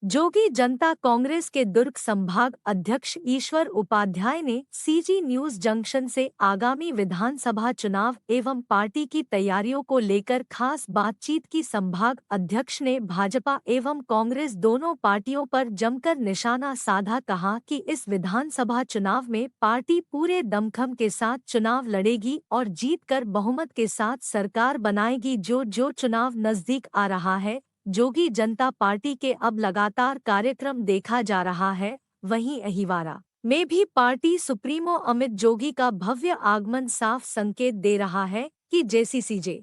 जोगी जनता कांग्रेस के दुर्ग संभाग अध्यक्ष ईश्वर उपाध्याय ने सीजी न्यूज जंक्शन से आगामी विधानसभा चुनाव एवं पार्टी की तैयारियों को लेकर खास बातचीत की। संभाग अध्यक्ष ने भाजपा एवं कांग्रेस दोनों पार्टियों पर जमकर निशाना साधा। कहा कि इस विधानसभा चुनाव में पार्टी पूरे दमखम के साथ चुनाव लड़ेगी और जीतकर बहुमत के साथ सरकार बनाएगी। जो चुनाव नजदीक आ रहा है, जोगी जनता पार्टी के अब लगातार कार्यक्रम देखा जा रहा है। वहीं अहिवारा में भी पार्टी सुप्रीमो अमित जोगी का भव्य आगमन साफ संकेत दे रहा है कि जेसीसीजे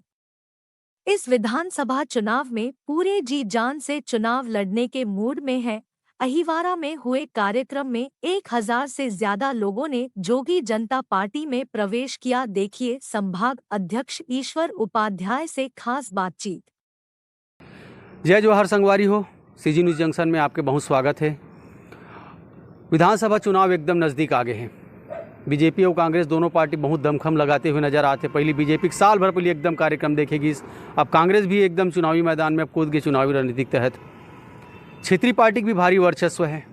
इस विधानसभा चुनाव में पूरे जी जान से चुनाव लड़ने के मूड में है। अहिवारा में हुए कार्यक्रम में 1000 से ज्यादा लोगों ने जोगी जनता पार्टी में प्रवेश किया। देखिए संभाग अध्यक्ष ईश्वर उपाध्याय से खास बातचीत। जय जोहार संगवारी हो, सीजी न्यूज जंक्शन में आपके बहुत स्वागत है। विधानसभा चुनाव एकदम नज़दीक आ गए हैं। बीजेपी और कांग्रेस दोनों पार्टी बहुत दमखम लगाते हुए नजर आते। पहली बीजेपी साल भर पहले एकदम कार्यक्रम देखेगी, अब कांग्रेस भी एकदम चुनावी मैदान में अब कूद गई चुनावी रणनीति के तहत। क्षेत्रीय पार्टी की भी भारी वर्चस्व है।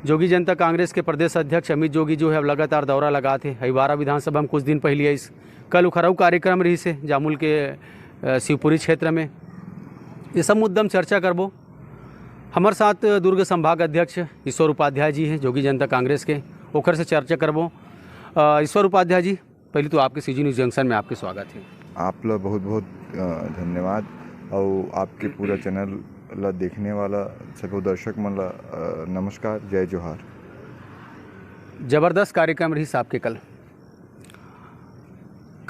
जोगी जनता कांग्रेस के प्रदेश अध्यक्ष अमित जोगी जो है अब लगातार दौरा लगाते। अहिवारा विधानसभा में कुछ दिन पहले इस कल उखराऊ कार्यक्रम रही से जामुल के शिवपुरी क्षेत्र में। ये सब मुद्दम चर्चा करबो। हमारे साथ दुर्ग संभाग अध्यक्ष ईश्वर उपाध्याय जी हैं जोगी जनता कांग्रेस के, ओखर से चर्चा करबो। ईश्वर उपाध्याय जी, पहले तो आपके सीजी न्यूज जंक्शन में आपके स्वागत है। आप लोग बहुत बहुत धन्यवाद और आपके पूरा चैनल ला देखने वाला सभी दर्शक मन ला नमस्कार, जय जोहार। जबरदस्त कार्यक्रम रही आपके कल,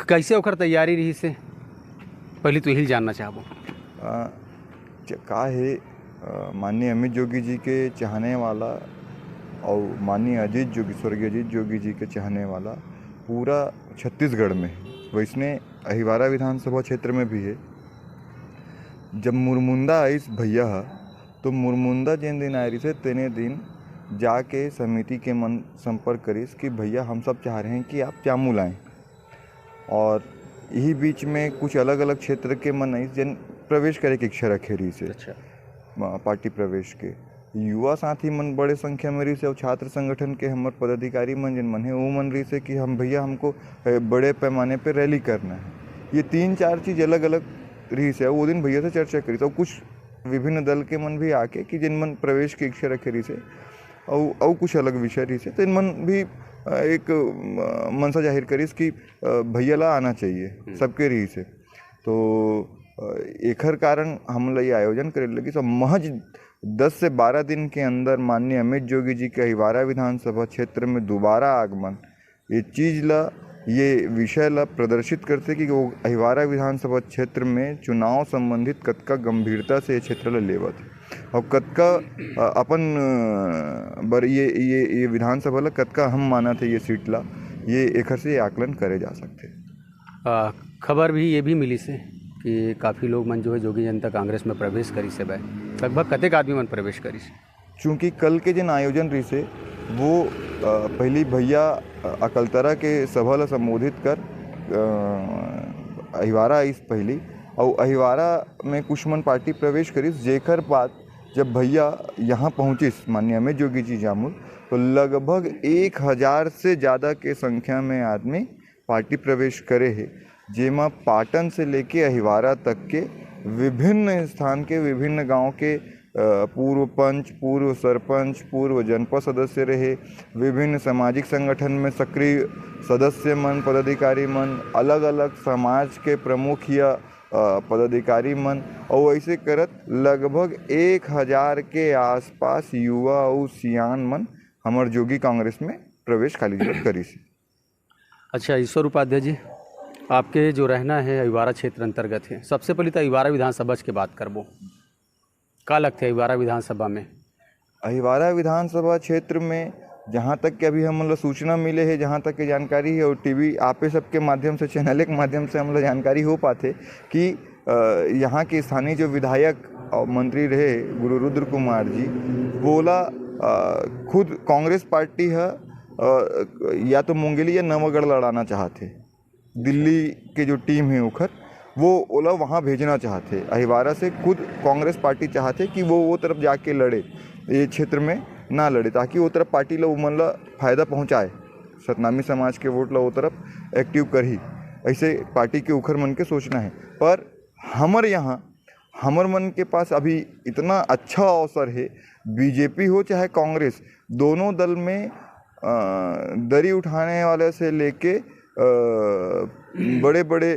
कैसे ओखर तैयारी रही से पहले तो यही जानना चाहबो। का है माननीय अमित जोगी जी के चाहने वाला और माननीय अजीत जोगी, स्वर्गीय अजीत जोगी जी के चाहने वाला पूरा छत्तीसगढ़ में है। वैसने अहिवारा विधानसभा क्षेत्र में भी है। जब मुरमुंदा आइस भैया तो मुरमुंदा जिन दिन आई रही से तेने दिन जाके समिति के मन संपर्क करीस कि भैया हम सब चाह रहे हैं कि आप चामू लाएँ। और यही बीच में कुछ अलग अलग क्षेत्र के मन आई जिन प्रवेश करे की इच्छा रखे रही से। अच्छा। पार्टी प्रवेश के युवा साथी मन बड़े संख्या में रही से और छात्र संगठन के हमारे पदाधिकारी मन जिन मन है वो मन रही से कि हम भैया हमको बड़े पैमाने पे रैली करना है। ये 3-4 चीज़ अलग अलग रही से। वो दिन भैया से चर्चा करी तो कुछ विभिन्न दल के मन भी आके कि जिन मन प्रवेश की इच्छा रखे रही से और कुछ अलग विषय रही से, तो इन मन भी एक मनसा जाहिर करीस कि भैया ला आना चाहिए सबके रही से। तो एकर कारण हम ये आयोजन करे लगी। तो महज 10 से 12 दिन के अंदर माननीय अमित जोगी जी के अहिवारा विधानसभा क्षेत्र में दोबारा आगमन ये चीज़ ला, ये विषय ला प्रदर्शित करते कि वो अहिवारा विधानसभा क्षेत्र में चुनाव संबंधित कतका गंभीरता से ये क्षेत्र ला लेवत और कतका अपन बर ये विधानसभा ला कतका हम माना थे ये सीट ला, ये एकर से आकलन करे जा सकते। खबर भी ये भी मिली से कि काफ़ी लोग मन जो है जोगी जनता कांग्रेस में प्रवेश करी से भाई, लगभग कतेक आदमी मन प्रवेश करी से। चूँकि कल के जिन आयोजन रही से वो पहली भैया अकलतरा के सभा ला संबोधित कर अहिवारा इस पहली और अहिवारा में कुछ मन पार्टी प्रवेश करी। जेकर बाद जब भैया यहाँ पहुँचिस माननीय अमित जोगी जी जामुल, तो लगभग 1000 से ज़्यादा के संख्या में आदमी पार्टी प्रवेश करे है, जेमा पाटन से लेके अहिवारा तक के विभिन्न स्थान के विभिन्न गांव के पूर्व पंच, पूर्व सरपंच, पूर्व जनपद सदस्य रहे, विभिन्न सामाजिक संगठन में सक्रिय सदस्य मन, पदाधिकारी मन, अलग अलग समाज के प्रमुख या पदाधिकारी मन, और ऐसे करत लगभग 1000 के आसपास युवा और सियान मन हमार जोगी कांग्रेस में प्रवेश खाली करी से। अच्छा ईश्वर उपाध्याय जी, आपके जो रहना है अहिवारा क्षेत्र अंतर्गत है, सबसे पहले तो अहिवारा विधानसभा की बात करबो। का लगता है अहिवारा विधानसभा में? अहिवारा विधानसभा क्षेत्र में जहाँ तक कि अभी हम लोग सूचना मिले है, जहाँ तक की जानकारी है और टीवी आपे सबके माध्यम से, चैनल के माध्यम से हम लोग जानकारी हो पाते कि यहाँ के स्थानीय जो विधायक और मंत्री रहे गुरु रुद्र कुमार जी बोला खुद कांग्रेस पार्टी है या तो मुंगेली या नवगढ़ लड़ाना चाहते। दिल्ली के जो टीम है उखर वो ओला वहाँ भेजना चाहते। अहिवारा से खुद कांग्रेस पार्टी चाहते कि वो तरफ जाके लड़े, ये क्षेत्र में ना लड़े, ताकि वो तरफ पार्टी ला उमन ला फायदा पहुँचाए, सतनामी समाज के वोट ला वो तरफ एक्टिव करही। ऐसे पार्टी के उखर मन के सोचना है। पर हमर यहाँ हमर मन के पास अभी इतना अच्छा अवसर है, बीजेपी हो चाहे कांग्रेस, दोनों दल में दरी उठाने वाले से लेके बड़े बड़े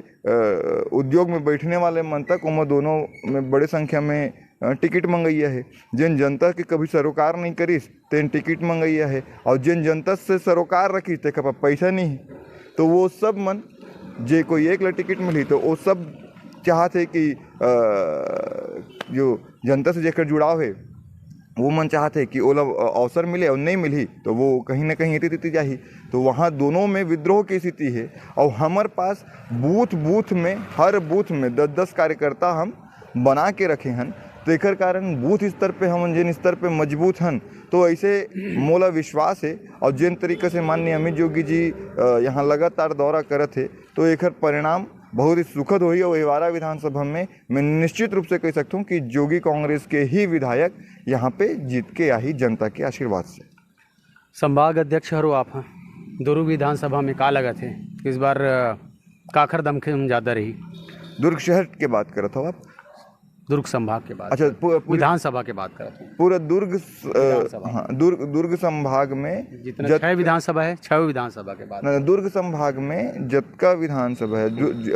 उद्योग में बैठने वाले मन तक उमर दोनों में बड़े संख्या में टिकट मंगैया है। जिन जनता के कभी सरोकार नहीं करीस तेन टिकट मंगैया है, और जिन जनता से सरोकार रखी ते कब पैसा नहीं, तो वो सब मन जे कोई एक ला टिकट मिली तो वो सब चाहते कि जो जनता से जेकर जुड़ाव है वो मन चाहते कि ओला अवसर मिले, और नहीं मिली तो वो कहीं ना कहीं इति जाही। तो वहाँ दोनों में विद्रोह की स्थिति है। और हमारे पास बूथ बूथ में, हर बूथ में 10-10 कार्यकर्ता हम बना के रखे हैं। तो एक कारण बूथ स्तर पे हम जिन स्तर पे मजबूत हैं, तो ऐसे मोला विश्वास है। और जिन तरीके से माननीय अमित योगी जी यहाँ लगातार दौरा करत है, तो एक परिणाम बहुत ही सुखद हुई। और अहिवारा विधानसभा में मैं निश्चित रूप से कह सकता हूँ कि जोगी कांग्रेस के ही विधायक यहाँ पे जीत के आई, जनता के आशीर्वाद से। संभाग अध्यक्ष हरो आप हैं, दुर्ग विधानसभा में का लगा थे इस बार काखर दमखम ज़्यादा रही? दुर्ग शहर के बात करत हो आप? दुर्ग संभाग के बाद, अच्छा, विधानसभा के बात करत हूँ। पूरा दुर्ग, हाँ, दुर्ग संभाग में जितना 6 विधानसभा है, 6 विधानसभा के बाद दुर्ग संभाग में जतका विधानसभा है,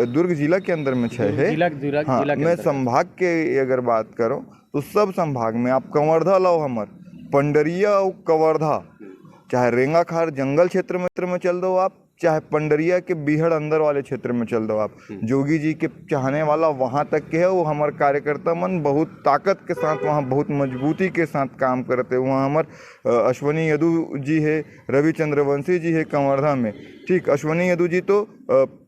दुर्ग जिला के अंदर में 6 है। हाँ, मैं संभाग के अगर बात करो तो सब संभाग में आप कवर्धा लो, हमर पंडरिया और कवर्धा, चाहे रेंगाखार जंगल क्षेत्र में चल दो आप, चाहे पंडरिया के बीहड़ अंदर वाले क्षेत्र में चल दो आप, जोगी जी के चाहने वाला वहाँ तक के है। वो हमारे कार्यकर्ता मन बहुत ताकत के साथ वहाँ बहुत मजबूती के साथ काम करते। वहाँ हमारे अश्वनी यदु जी है, रवि चंद्रवंशी जी है कवर्धा में। ठीक, अश्वनी यदु जी तो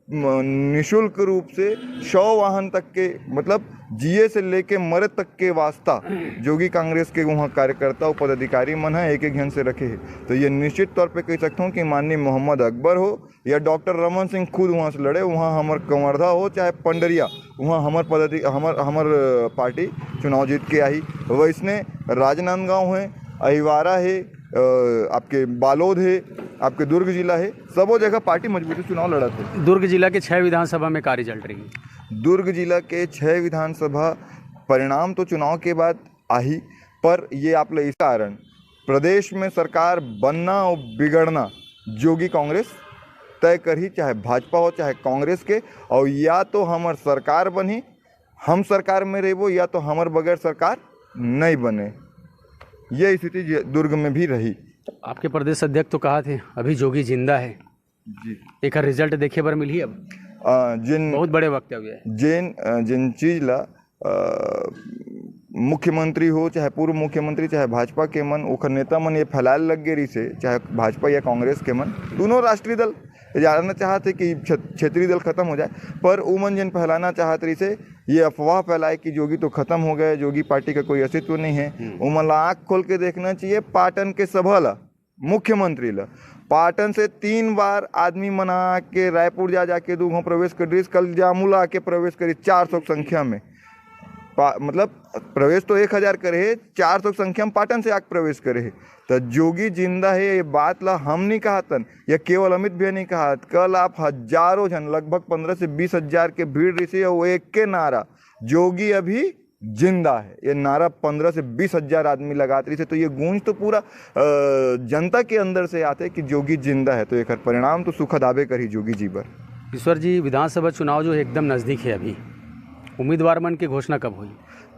निशुल्क रूप से 100 वाहन तक के, मतलब जिए से लेके मरे तक के वास्ता जोगी कांग्रेस के वहाँ कार्यकर्ता और पदाधिकारी मन है एक जन से रखे हैं। तो ये निश्चित तौर पे कह सकता हूँ कि माननीय मोहम्मद अकबर हो या डॉक्टर रमन सिंह खुद वहाँ से लड़े, वहाँ हमार कवर्धा हो चाहे पंडरिया, वहाँ हमार पार्टी चुनाव जीत के आई। वैसने राजनांदगांव है, अहिवारा है, आपके बालोद है, आपके दुर्ग जिला है, सबों जगह पार्टी मजबूती चुनाव लड़ा थे। दुर्ग जिला के 6 विधानसभा में क्या रिजल्ट रही? दुर्ग जिला के 6 विधानसभा परिणाम तो चुनाव के बाद आई, पर ये आप लोग इस कारण प्रदेश में सरकार बनना और बिगड़ना जोगी कांग्रेस तय कर ही, चाहे भाजपा हो चाहे कांग्रेस के। और या तो हमार सरकार बनी, हम सरकार में रहबो, या तो हमार बगैर सरकार नहीं बने। ये स्थिति दुर्ग में भी रही। आपके प्रदेश अध्यक्ष तो कहा थे अभी जोगी जिंदा है जी, एक रिजल्ट देखे पर मिली अब जिन बहुत बड़े वक्तव्य है। जिन चीज ला मुख्यमंत्री हो चाहे पूर्व मुख्यमंत्री चाहे भाजपा के मन, ओखर नेता मन ये फैलाए लग गए रही से, चाहे भाजपा या कांग्रेस के मन, दोनों राष्ट्रीय दल जानना चाहते कि क्षेत्रीय दल खत्म हो जाए, पर उमन जिन फैलाना चाहते रही से ये अफवाह फैलाए कि जोगी तो खत्म हो गए, जोगी पार्टी का कोई अस्तित्व नहीं है। उमन ला आँख खोल के देखना चाहिए पाटन के सभा ला, मुख्यमंत्री ला पाटन से 3 बार आदमी मना के रायपुर जाके दूगों प्रवेश कर रही, कल जामुला आके प्रवेश करी 400 संख्या में। मतलब प्रवेश तो 1000 करे है, 400 संख्या में पाटन से आके प्रवेश करे है। तो जोगी जिंदा है ये बात ला हम नहीं कहतन, या केवल अमित भैया नहीं कहा, कल आप हजारों जन, लगभग 15 से 20 हजार के भीड़ रही से, वो एक के नारा जोगी अभी जिंदा है, ये नारा 15 से 20 हजार आदमी लगाते रही थे। तो ये गूंज तो पूरा जनता के अंदर से आते कि जोगी जिंदा है। तो एक परिणाम तो सुखद आबे करी जोगी जी पर। ईश्वर जी, विधानसभा चुनाव जो एकदम नज़दीक है, अभी उम्मीदवार मन की घोषणा कब हुई?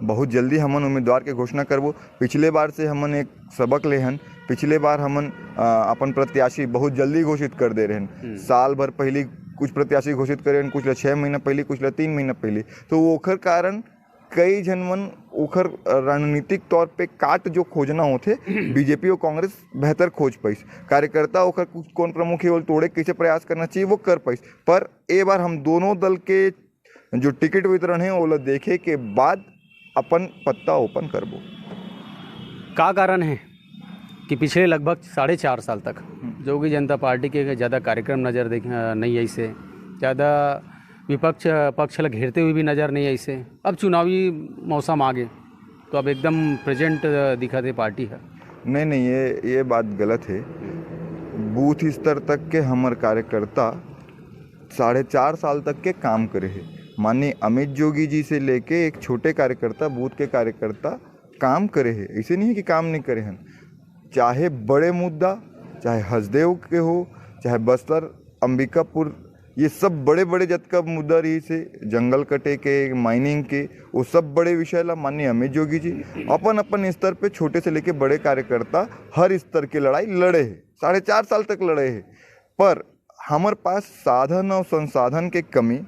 बहुत जल्दी हमन उम्मीदवार के घोषणा करबो। पिछले बार से हमन एक सबक लेहन, पिछले बार हमन अपन प्रत्याशी बहुत जल्दी घोषित कर दे रहे, साल भर पहले कुछ प्रत्याशी घोषित करे, कुछ 6 महीना पहले, कुछ 3 महीना पहले। तो ओखर कारण कई जन मन ओखर रणनीतिक तौर पे काट जो खोजना होते, बीजेपी और कांग्रेस बेहतर खोज पाइस, कार्यकर्ता ओखर कौन प्रमुख है वो तोड़े कैसे प्रयास करना चाहिए वो कर पाइस। पर ए बार हम दोनों दल के जो टिकट वितरण है वो देखे के बाद अपन पत्ता ओपन करबो। का कारण है कि पिछले लगभग 4.5 साल तक जोगी जनता पार्टी के ज़्यादा कार्यक्रम नज़र नहीं, ऐसे ज़्यादा विपक्ष पक्ष ला घेरते हुए भी नज़र नहीं आई से। अब चुनावी मौसम आ गए तो अब एकदम प्रेजेंट दिखा दे पार्टी है। नहीं, ये बात गलत है। बूथ स्तर तक के हमार कार्यकर्ता 4.5 साल तक के काम करे है। माननीय अमित जोगी जी से लेके एक छोटे कार्यकर्ता, बूथ के कार्यकर्ता काम करे है। ऐसे नहीं है कि काम नहीं करे हैं। चाहे बड़े मुद्दा, चाहे हसदेव के हो, चाहे बस्तर, अंबिकापुर, ये सब बड़े बड़े जतका मुद्दा रही से, जंगल कटे के, माइनिंग के, वो सब बड़े विषय ला माननीय अमित जोगी जी अपन अपन स्तर पे छोटे से लेके बड़े कार्यकर्ता हर स्तर की लड़ाई लड़े है। 4.5 साल तक लड़े है। पर हमारे पास साधन और संसाधन के कमी,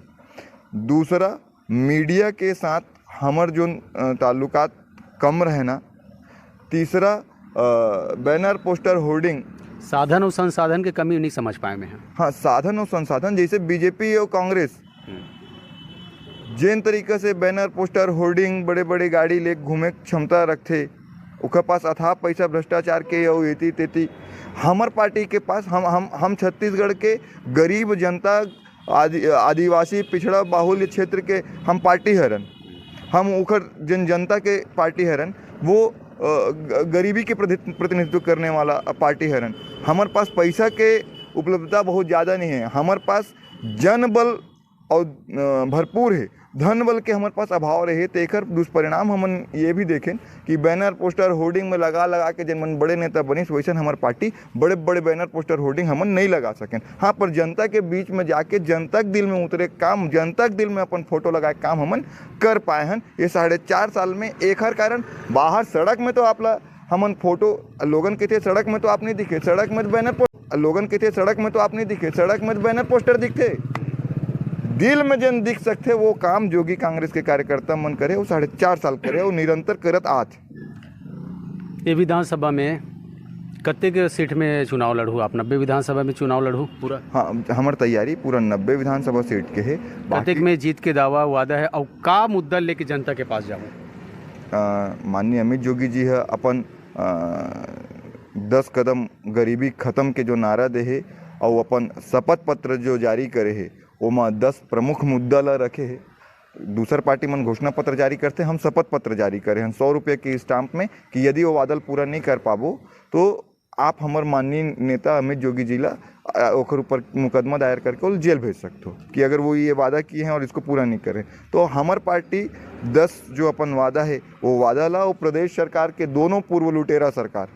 दूसरा मीडिया के साथ हमार जो ताल्लुकात कम रहना, तीसरा बैनर पोस्टर होर्डिंग। साधन और संसाधन की कमी नहीं समझ पाए में है। हाँ, साधन और संसाधन जैसे बीजेपी और कांग्रेस जिन तरीके से बैनर पोस्टर होर्डिंग बड़े बड़े गाड़ी ले घूमे क्षमता रखते, उनके पास अथाह पैसा भ्रष्टाचार के और एती तेती। हमार पार्टी के पास हम छत्तीसगढ़ के गरीब जनता, आदिवासी पिछड़ा बाहुल्य क्षेत्र के हम पार्टी हरन, हम उखर जनता के पार्टी हरन, वो गरीबी के प्रतिनिधित्व करने वाला पार्टी हरन। हमारे पास पैसा के उपलब्धता बहुत ज़्यादा नहीं है। हमारे पास जन बल और भरपूर है, धन बल के हमारे पास अभाव रहे। तो एक दुष्परिणाम हमन ये भी देखें कि बैनर पोस्टर होर्डिंग में लगा के जन मन बड़े नेता बनिस, वैसे हमारे पार्टी बड़े बड़े बैनर पोस्टर होर्डिंग हमन नहीं लगा सकें। हाँ, पर जनता के बीच में जाके जनता के दिल में उतरे काम, जनता के दिल में अपन फोटो लगाए काम हमन कर पाए हैं। ये 4.5 साल में एक हर कारण बाहर सड़क में तो आपला हमन फोटो लोगन के थे, सड़क में तो आप नहीं दिखे, सड़क में बैनर लोगन के थे, सड़क में तो आप नहीं दिखे, सड़क में बैनर पोस्टर दिखते। दिल में जन दिख सकते वो काम जोगी कांग्रेस के कार्यकर्ता मन करे, वो 4.5 साल करे, वो निरंतर करत आज। ये विधानसभा में कत्ते के सीट में चुनाव लड़ू आप? 90 विधानसभा में चुनाव लड़ू पूरा? हाँ, हमार तैयारी पूरा 90 विधानसभा सीट के है। कत्ते में जीत के दावा वादा है और का मुद्दा लेके जनता के पास जाओ? माननीय अमित जोगी जी है अपन 10 कदम गरीबी खत्म के जो नारा दे है और अपन शपथ पत्र जो जारी करे है, ओमा 10 प्रमुख मुद्दा ला रखे है। दूसर पार्टी मन घोषणा पत्र जारी करते, हम शपथ पत्र जारी करे हैं 100 रुपये की स्टाम्प में कि यदि वो वादल पूरा नहीं कर पाबो तो आप हमार माननीय नेता अमित जोगी जी ला ओकर ऊपर मुकदमा दायर करके वो जेल भेज सकते हो कि अगर वो ये वादा किए हैं और इसको पूरा नहीं करें। तो हमार पार्टी 10 जो अपन वादा है वो वादा ला, वो प्रदेश सरकार के दोनों पूर्व लुटेरा सरकार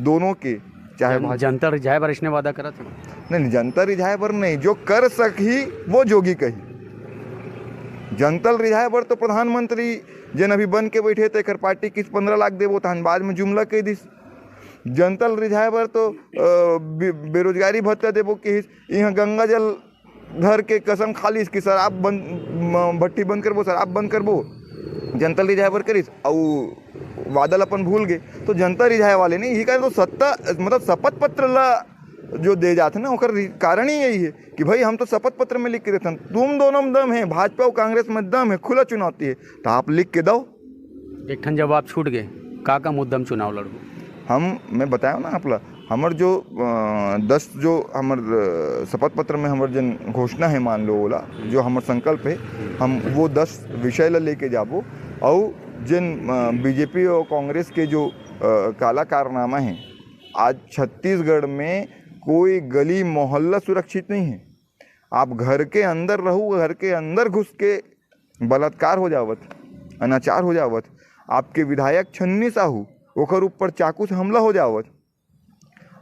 दोनों के, चाहे जनता रिझाए बार इसने वादा करा था। नहीं, जनता रिझाए बर नहीं, जो कर सकी वो जोगी कही। जनता रिझाए बर तो प्रधानमंत्री जन अभी बन के बैठे थे, पार्टी किस 15 लाख देवो तहन बाद में जुमला कह दिस। जनता रिझाए बर तो बेरोजगारी भत्ता देवो कि यहाँ गंगा जल घर के कसम खालिस कि शराब बंद, भट्टी बंद करबो, शराब बंद करबो, जनता रिझाए बर करिस और वादल अपन भूल गए। तो जनता रिझाए वाले नहीं, यही कारण तो सत्ता मतलब शपथ पत्र ला जो दे जाते ना, ओकर कारण ही यही है कि भाई हम तो शपथ पत्र में लिख के देते हैं तुम दोनों में दम है, भाजपा और कांग्रेस में दम है, खुला चुनौती है, तो आप लिख के दो। एक ठन जब आप छूट गए का मुद्दम चुनाव लड़ू? मैं बताया ना आपला, हमार जो 10 जो हमार शपथ पत्र में हमार जन घोषणा है, मान लो ओला जो हमार संकल्प है, हम वो 10 विषय ला लेके जाबो। और जिन बीजेपी और कांग्रेस के जो काला कारनामा है, आज छत्तीसगढ़ में कोई गली मोहल्ला सुरक्षित नहीं है। आप घर के अंदर रहू, घर के अंदर घुस के बलात्कार हो जावत, अनाचार हो जावत, आपके विधायक छन्नी साहू ओकर ऊपर चाकू से हमला हो जावत,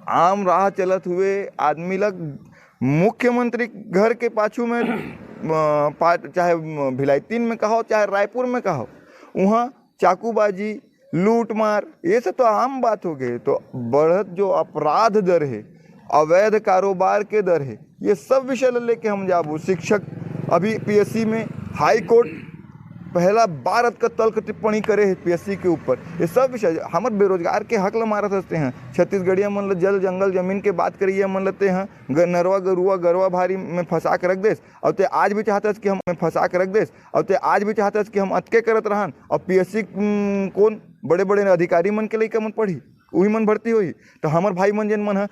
आम राह चलत हुए आदमी लग मुख्यमंत्री घर के पाछू में चाहे भिलाईतीन में कहो चाहे रायपुर में कहो, वहाँ चाकूबाजी लूट मार ये सब तो आम बात हो गई। तो बढ़त जो अपराध दर है, अवैध कारोबार के दर है, ये सब विषय लेके हम जाबो। शिक्षक अभी पीएससी में हाई कोर्ट पहला बार का तल्ख टिप्पणी करे है पीएससी के ऊपर, ये सब विषय हमारे बेरोजगार के हक ला मारत हंसते हैं। छत्तीसगढ़िया मन जल जंगल जमीन के बात करिए मन लेते हैं, नरवा गरुआ गरवा भारी में फंसा के रख देस, और ते आज भी चाहते कि हम फंसा के रख देस, और ते आज भी चाहते कि हम अटके करत रहन। और पीएससी कौन बड़े बड़े अधिकारी मन के लइका मन पढ़ी, वही मन भर्ती होई। तो हमार भाई मन जिन मन है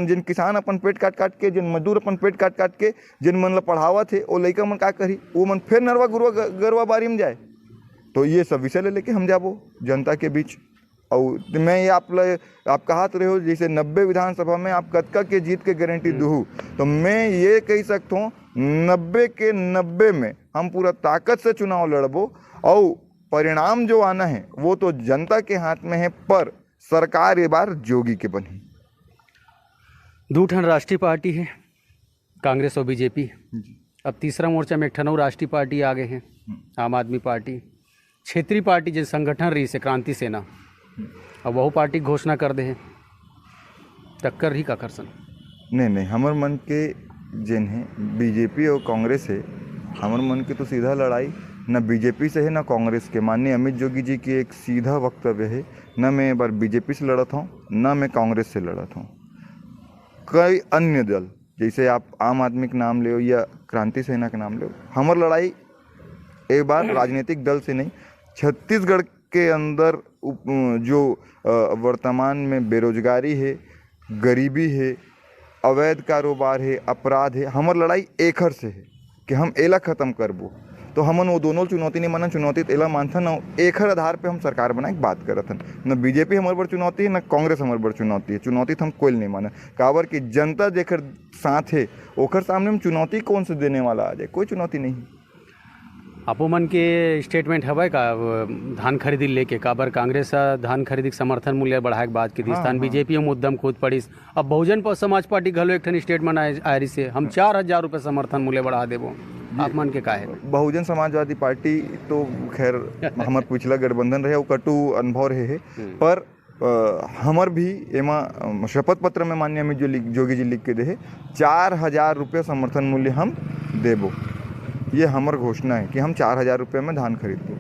जिन किसान अपन पेट काट काट के, जिन मजदूर अपन पेट काट काट के जिन मन ला पढ़ावत है, वो लइका मन का करी, वो मन फिर नरवा गुरवा गरवा बारी में जाए। तो ये सब विषय ले लेके हम जाबो जनता के बीच। और मैं ये आप कहत रहे हो जैसे 90 विधानसभा में आप कतका के जीत के गारंटी दूँ, तो मैं ये कह सकता हूँ 90 के 90 में हम पूरा ताकत से चुनाव लड़बो और परिणाम जो आना है वो तो जनता के हाथ में है, पर सरकार ये बार जोगी के बनी। दो ठन राष्ट्रीय पार्टी है, कांग्रेस और बीजेपी। अब तीसरा मोर्चा में एक ठन और राष्ट्रीय पार्टी आ गए हैं, आम आदमी पार्टी। क्षेत्रीय पार्टी जिन संगठन रही से क्रांति सेना, अब वह पार्टी घोषणा कर दे हैं, टक्कर ही का करसन। नहीं, हमर मन के जिन है बीजेपी और कांग्रेस है, हमर मन के तो सीधा लड़ाई न बीजेपी से है न कांग्रेस के। माननीय अमित जोगी जी की एक सीधा वक्तव्य है, न मैं एक बार बीजेपी से लड़त हूँ न मैं कांग्रेस से लड़त हूँ। कई अन्य दल जैसे आप आम आदमी का नाम ले या क्रांति सेना का नाम ले, हमर लड़ाई एक बार राजनीतिक दल से नहीं, छत्तीसगढ़ के अंदर जो वर्तमान में बेरोजगारी है, गरीबी है, अवैध कारोबार है, अपराध है, हमर लड़ाई एखर से है कि हम एला ख़त्म करबो। तो हमन वो दोनों चुनौती नहीं मानन, चुनौती एला मानथन और एखर आधार पे हम सरकार बनाए के बात करथन। न बीजेपी हमारे बड़ चुनौती है न कांग्रेस हमारे बड़ चुनौती है। चुनौती तो हम कोई नहीं मानन, काबर कि जनता जेकर साथ है ओकर सामने हम चुनौती कौन से देने वाला आ जाए, कोई चुनौती नहीं। आपो मन के स्टेटमेंट हवय का धान खरीदी लेके, काबर कांग्रेस धान खरीदी समर्थन मूल्य बढ़ाए के बात की स्थान बीजेपी में उद्यम कूद पड़िस। अब बहुजन समाज पार्टी घलो एक ठन स्टेटमेंट आयरी से हम 4000 रुपये समर्थन मूल्य बढ़ा देबो। आप मन के का है? बहुजन समाजवादी पार्टी तो खैर हमार पिछला गठबंधन रहे, वो कटु अनुभव रहे है, पर हमर भी एमा शपथ पत्र में माननीय अमित जोगी जी लिख के दे 4000 रुपये समर्थन मूल्य हम देबो। ये हमर घोषणा है कि हम 4000 रुपये में धान खरीदते।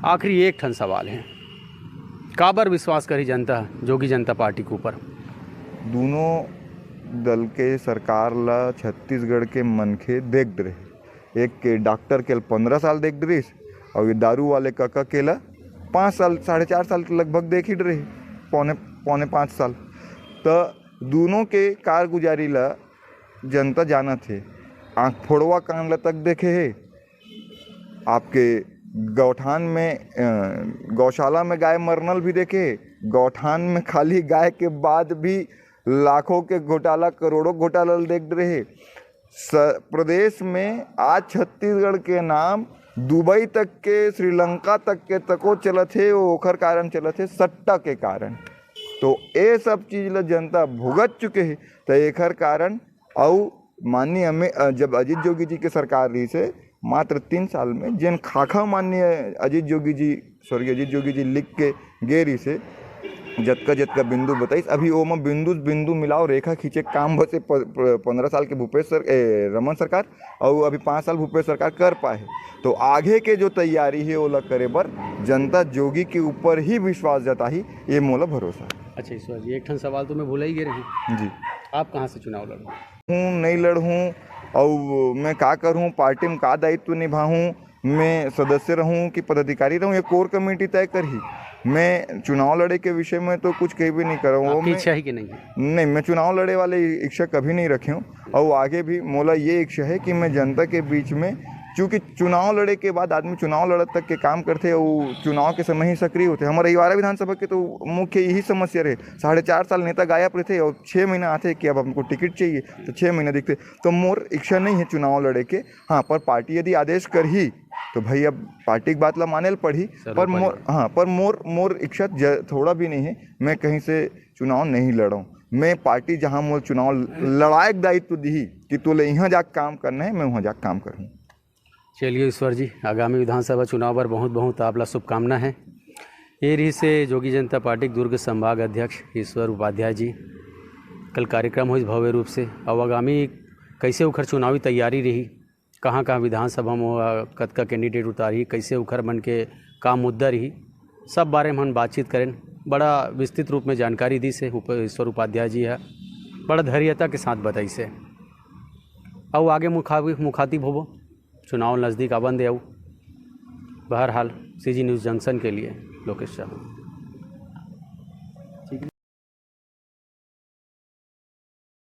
आखिरी एक ठन सवाल है, काबर विश्वास करी जनता जोगी जनता पार्टी के ऊपर? दोनों दल के सरकार ला छत्तीसगढ़ के मनखे देख रहे, एक के डॉक्टर के 15 साल देख रही और ये दारू वाले काका के ला 5 साल 4.5 साल लगभग देख ही रहे, पौने 5 साल। तो दोनों के कारगुजारी ला जनता जाना थे, आँख फोड़वा कान ला तक देखे है। आपके गौठान में गौशाला में गाय मरनल भी देखे, गौठान में खाली गाय के बाद भी लाखों के घोटाला, करोड़ों घोटाला देख रहे। प्रदेश में आज छत्तीसगढ़ के नाम दुबई तक के, श्रीलंका तक के तको चलत है, वो ओखर कारण चलत है सट्टा के कारण। तो ये सब चीज़ ला जनता भुगत चुके हैं। तो एखर कारण और माननीय हमें जब अजीत जोगी जी के सरकार रही से मात्र 3 साल में जिन खाखा माननीय अजीत जोगी जी, स्वर्गीय अजीत जोगी जी लिख के गेरी से जतका बिंदु बताइस, अभी वो में बिंदु मिलाओ रेखा खींचे काम बसे 15 साल के रमन सरकार और अभी 5 साल भूपेश सरकार कर पाए। तो आगे के जो तैयारी है वो करे बर जनता जोगी के ऊपर ही विश्वास जताही, ये मोला भरोसा। अच्छा ईश्वर जी, एक ठन सवाल तो मैं भूल ही गए रही जी, आप कहाँ से चुनाव लड़ो? नहीं लड़ूँ और मैं का करूँ, पार्टी में का दायित्व निभाऊँ, मैं सदस्य रहूँ कि पदाधिकारी रहूँ, ये कोर कमेटी तय कर ही। मैं चुनाव लड़े के विषय में तो कुछ कहीं भी नहीं कर रहा हूँ। इच्छा ही कि नहीं? नहीं, मैं चुनाव लड़े वाले इच्छा कभी नहीं रखी हूँ और आगे भी मोला ये इच्छा है कि मैं जनता के बीच में, क्योंकि चुनाव लड़े के बाद आदमी चुनाव लड़त तक के काम करते और चुनाव के समय ही सक्रिय होते। हमारे रविवार विधानसभा के तो मुख्य यही समस्या रहे, 4.5 साल नेता गायब रहते और 6 महीना आते कि अब हमको टिकट चाहिए तो 6 महीना दिखते। तो मोर इच्छा नहीं है चुनाव लड़े के। हाँ, पर पार्टी यदि आदेश कर ही तो भाई अब पार्टी की बात ला माने पड़ी, पर मोर इच्छा थोड़ा भी नहीं है मैं कहीं से चुनाव नहीं लड़ाऊँ। मैं पार्टी जहाँ मोर चुनाव लड़ाए दायित्व दी कि तोले यहाँ जाकर काम करना है, मैं वहाँ जाकर काम करूँ। चलिए ईश्वर जी, आगामी विधानसभा चुनाव पर बहुत बहुत आपला शुभकामना है। ये रही से जोगी जनता पार्टी दुर्ग संभाग अध्यक्ष ईश्वर उपाध्याय जी। कल कार्यक्रम हुई भव्य रूप से, और आगामी कैसे उखर चुनावी तैयारी रही, कहाँ कहाँ विधानसभा में कतका कैंडिडेट उतारी, कैसे उखर मन के काम मुद्दा रही, सब बारे में हम बातचीत करें। बड़ा विस्तृत रूप में जानकारी दी से ईश्वर उपाध्याय जी है, बड़ा धैर्यता के साथ बताई से। और आगे मुखातिब होबो, चुनाव नज़दीक आबंद आऊ। बहरहाल CG न्यूज़ जंक्शन के लिए लोकेश शाह।